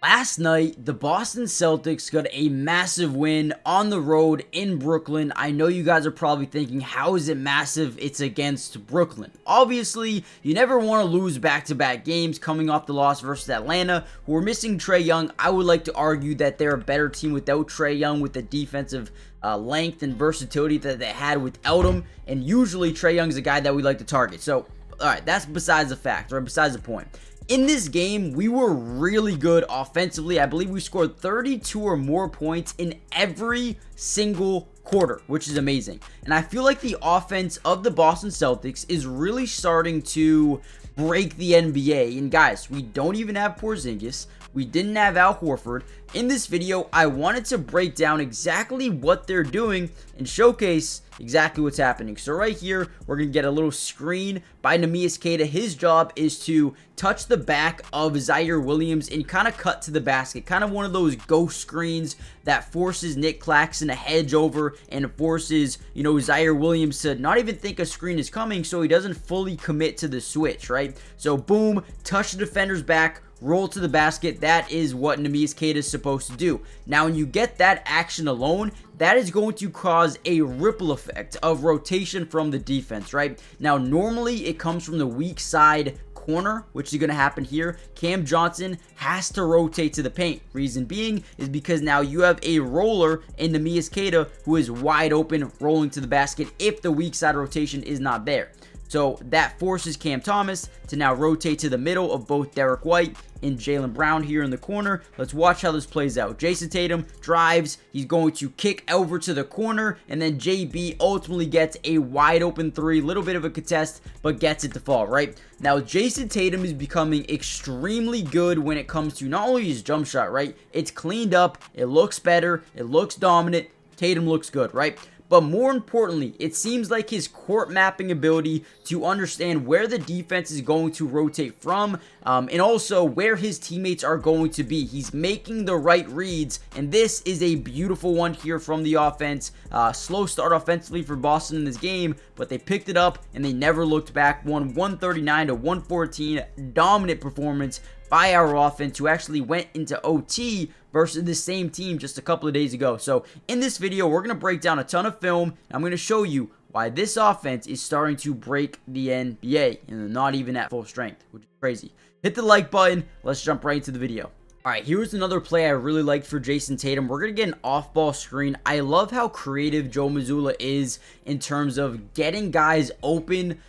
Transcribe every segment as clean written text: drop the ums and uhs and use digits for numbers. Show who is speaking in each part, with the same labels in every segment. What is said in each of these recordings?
Speaker 1: Last night, the Boston Celtics got a massive win on the road in Brooklyn. I know you guys are probably thinking, how is it massive? It's against Brooklyn. Obviously, you never want to lose back-to-back games coming off the loss versus Atlanta, who are missing Trae Young. I would like to argue that they're a better team without Trae Young with the defensive length and versatility that they had without him. And usually, Trae Young's a guy that we like to target. So, alright, that's besides the fact, or besides the point. In this game, we were really good offensively. I believe we scored 32 or more points in every single quarter, which is amazing. And I feel like the offense of the Boston Celtics is really starting to break the NBA. And guys, we don't even have Porzingis. We didn't have Al Horford. In this video, I wanted to break down exactly what they're doing and showcase exactly what's happening. So right here, we're going to get a little screen by Neemias Queta. His job is to touch the back of Zaire Williams and kind of cut to the basket. Kind of one of those ghost screens that forces Nick Claxton to hedge over and forces, Zaire Williams to not even think a screen is coming so he doesn't fully commit to the switch, right? So boom, touch the defender's back, roll to the basket. That is what Neemias Queta is supposed to do. Now, when you get that action alone, that is going to cause a ripple effect of rotation from the defense, right? Now, normally it comes from the weak side corner, which is going to happen here. Cam Johnson has to rotate to the paint. Reason being is because now you have a roller in Neemias Queta who is wide open, rolling to the basket if the weak side rotation is not there. So that forces Cam Thomas to now rotate to the middle of both Derek White and Jaylen Brown here in the corner. Let's watch how this plays out. Jason Tatum drives. He's going to kick over to the corner, and then JB ultimately gets a wide open three. Little bit of a contest, but gets it to fall, right? Now, Jason Tatum is becoming extremely good when it comes to not only his jump shot, right? It's cleaned up. It looks better. It looks dominant. Tatum looks good, right? But more importantly, it seems like his court mapping ability to understand where the defense is going to rotate from, and also where his teammates are going to be. He's making the right reads, and this is a beautiful one here from the offense. Slow start offensively for Boston in this game, but they picked it up and they never looked back. Won 139 to 114. Dominant performance by our offense, who actually went into OT versus the same team just a couple of days ago. So in this video, we're going to break down a ton of film, and I'm going to show you why this offense is starting to break the NBA, and not even at full strength, which is crazy. Hit the like button. Let's jump right into the video. Alright, here's another play I really liked for Jason Tatum. We're going to get an off-ball screen. I love how creative Joe Mazzulla is in terms of getting guys open,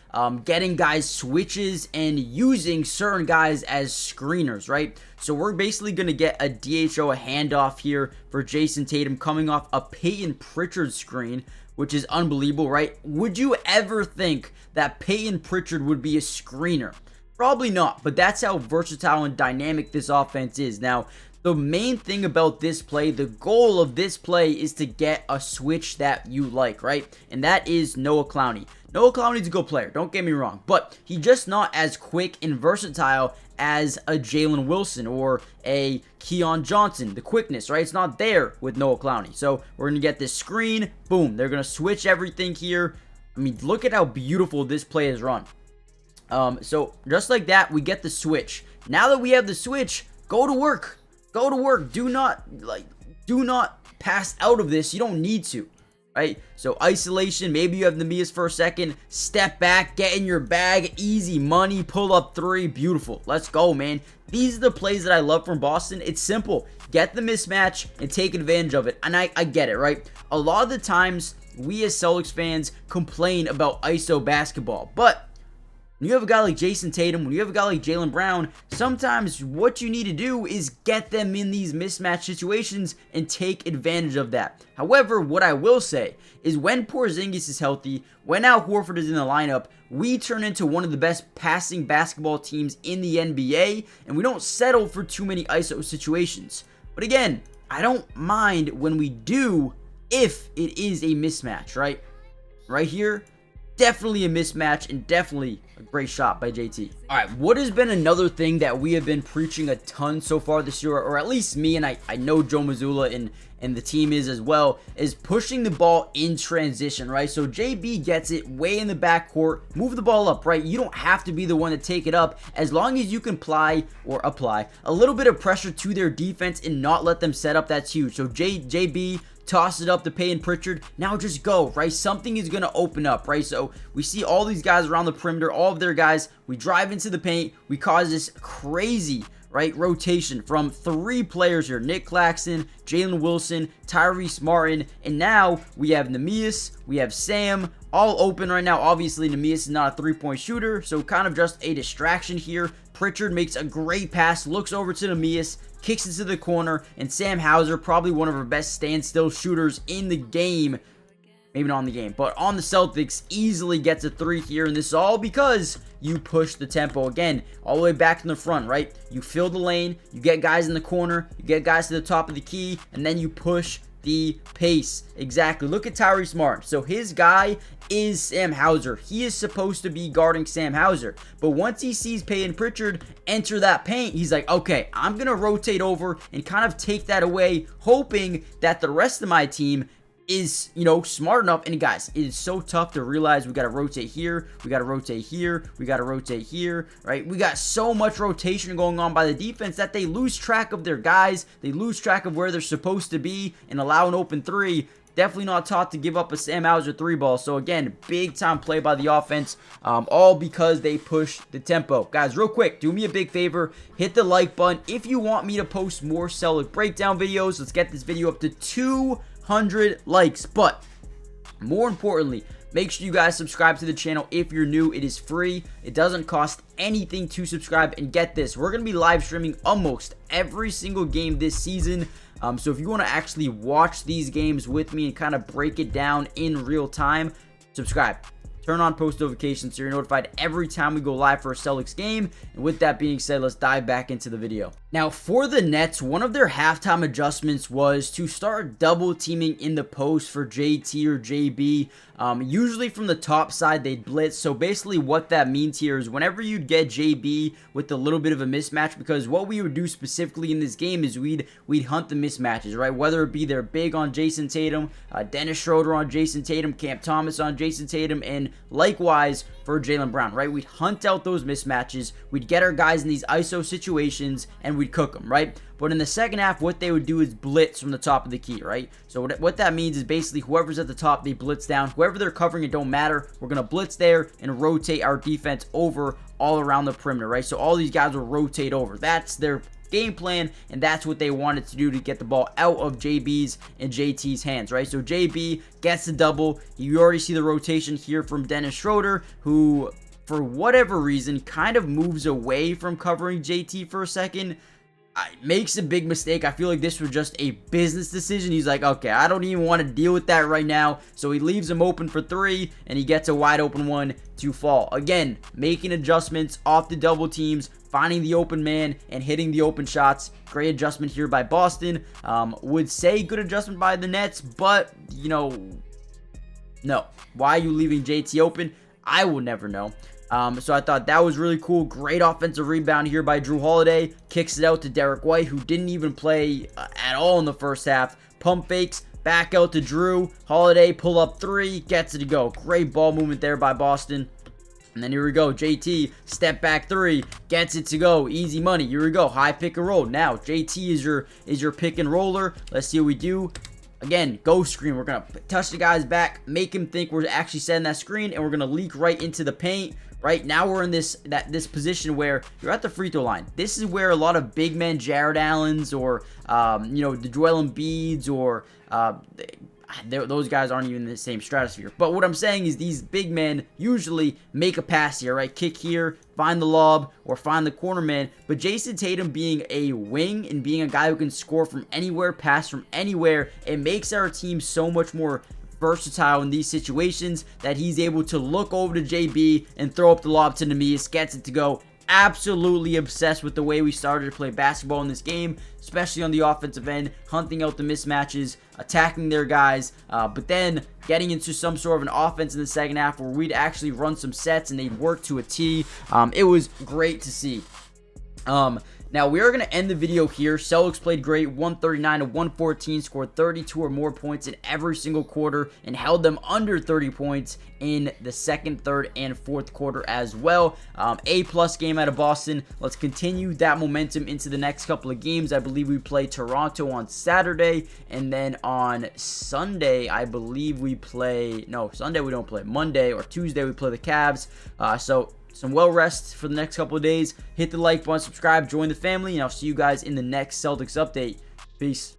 Speaker 1: getting guys switches, and using certain guys as screeners, right? So we're basically going to get a DHO, a handoff here for Jason Tatum coming off a Peyton Pritchard screen, which is unbelievable, right? Would you ever think that Peyton Pritchard would be a screener? Probably not, but that's how versatile and dynamic this offense is. Now, the main thing about this play, the goal of this play is to get a switch that you like, right? And that is Noah Clowney. Noah Clowney's a good player, don't get me wrong, but he's just not as quick and versatile as a Jalen Wilson or a Keon Johnson. The quickness, right? It's not there with Noah Clowney. So we're going to get this screen. Boom. They're going to switch everything here. I mean, look at how beautiful this play is run. So just like that, we get the switch. Now that we have the switch, go to work. Go to work. Do not pass out of this. You don't need to, right? So isolation, maybe you have Neemias for a second. Step back, get in your bag, easy money, pull up three, beautiful. Let's go, man. These are the plays that I love from Boston. It's simple. Get the mismatch and take advantage of it. And I get it, right? A lot of the times, we as Celtics fans complain about ISO basketball, but when you have a guy like Jason Tatum, when you have a guy like Jaylen Brown, sometimes what you need to do is get them in these mismatch situations and take advantage of that. However, what I will say is when Porzingis is healthy, when Al Horford is in the lineup, we turn into one of the best passing basketball teams in the NBA, and we don't settle for too many ISO situations. But again, I don't mind when we do if it is a mismatch, right? Right here, definitely a mismatch and definitely A great shot by JT. All right, what has been another thing that we have been preaching a ton so far this year, or at least me, and I know Joe Mazzulla and the team is as well, is pushing the ball in transition, right? So JB gets it way in the backcourt, move the ball up, right? You don't have to be the one to take it up, as long as you can apply a little bit of pressure to their defense and not let them set up. That's huge. So JB toss it up to Payton Pritchard. Now just go, right? Something is going to open up, right? So we see all these guys around the perimeter, all of their guys. We drive into the paint. We cause this crazy, right, rotation from 3 players here. Nick Claxton, Jalen Wilson, Tyrese Martin, and now we have Neemias, we have Sam, all open right now. Obviously, Neemias is not a 3-point shooter, so kind of just a distraction here. Pritchard makes a great pass, looks over to Neemias, kicks it to the corner, and Sam Hauser, probably one of our best standstill shooters in the game. Maybe not on the game, but on the Celtics, easily gets a 3 here, and this is all because you push the tempo again, all the way back in the front, right? You fill the lane, you get guys in the corner, you get guys to the top of the key, and then you push the pace. Exactly. Look at Tyrese Martin. So his guy is Sam Hauser. He is supposed to be guarding Sam Hauser, but once he sees Payton Pritchard enter that paint, he's like, okay, I'm gonna rotate over and kind of take that away, hoping that the rest of my team is, you know, smart enough. And guys, it is so tough to realize we got to rotate here, we got to rotate here, we got to rotate here, right? We got so much rotation going on by the defense that they lose track of their guys, they lose track of where they're supposed to be and allow an open 3. Definitely not taught to give up a Sam Hauser 3 ball. So again, big time play by the offense, all because they push the tempo. Guys, real quick, do me a big favor, hit the like button if you want me to post more Celtic breakdown videos. Let's get this video up to 200 likes, but more importantly, make sure you guys subscribe to the channel if you're new. It is free. It doesn't cost anything to subscribe. And get this, we're going to be live streaming almost every single game this season. So if you want to actually watch these games with me and kind of break it down in real time, subscribe. Turn on post notifications so you're notified every time we go live for a Celtics game. And with that being said, let's dive back into the video. Now, for the Nets, one of their halftime adjustments was to start double teaming in the post for JT or JB. Usually from the top side, they'd blitz. So basically what that means here is whenever you'd get JB with a little bit of a mismatch, because what we would do specifically in this game is we'd hunt the mismatches, right? Whether it be they're big on Jason Tatum, Dennis Schroeder on Jason Tatum, Cam Thomas on Jason Tatum, and likewise for Jaylen Brown, right? We'd hunt out those mismatches. We'd get our guys in these ISO situations and we'd cook them, right? But in the second half, what they would do is blitz from the top of the key, right? So what that means is basically whoever's at the top, they blitz down. Whoever they're covering, it don't matter. We're going to blitz there and rotate our defense over all around the perimeter, right? So all these guys will rotate over. That's their game plan, and that's what they wanted to do to get the ball out of JB's and JT's hands, right? So JB gets the double. You already see the rotation here from Dennis Schroeder, who for whatever reason kind of moves away from covering JT for a second. Makes a big mistake. I feel like this was just a business decision. He's like, okay, I don't even want to deal with that right now. So he leaves him open for 3, and he gets a wide open one to fall. Again, making adjustments off the double teams, finding the open man, and hitting the open shots. Great adjustment here by Boston. Would say good adjustment by the Nets, but, you know, no. Why are you leaving JT open? I will never know. So I thought that was really cool. Great offensive rebound here by Drew Holiday. Kicks it out to Derek White, who didn't even play at all in the first half. Pump fakes, back out to Drew. Holiday, pull up 3, gets it to go. Great ball movement there by Boston. And then here we go. JT, step back 3, gets it to go. Easy money. Here we go. High pick and roll. Now, JT is your pick and roller. Let's see what we do. Again, go screen. We're going to touch the guy's back, make him think we're actually setting that screen, and we're going to leak right into the paint. Right now we're in this position where you're at the free throw line. This is where a lot of big men, Jared Allens or you know, the Joel Embiids or those guys aren't even in the same stratosphere. But what I'm saying is these big men usually make a pass here, right? Kick here, find the lob, or find the corner man. But Jason Tatum being a wing and being a guy who can score from anywhere, pass from anywhere, it makes our team so much more versatile in these situations that he's able to look over to JB and throw up the lob to Neemias, gets it to go. absolutely obsessed with the way we started to play basketball in this game, especially on the offensive end, hunting out the mismatches, attacking their guys, but then getting into some sort of an offense in the second half where we'd actually run some sets and they'd work to a T. It was great to see. Now we are going to end the video here. Celtics played great, 139 to 114, scored 32 or more points in every single quarter and held them under 30 points in the second, third, and fourth quarter as well. A+ game out of Boston. Let's continue that momentum into the next couple of games. I believe we play Toronto on Saturday, and then on Sunday, I believe we play, no, Sunday we don't play. Monday or Tuesday we play the Cavs. So some well rest for the next couple of days. Hit the like button, subscribe, join the family, and I'll see you guys in the next Celtics update. Peace.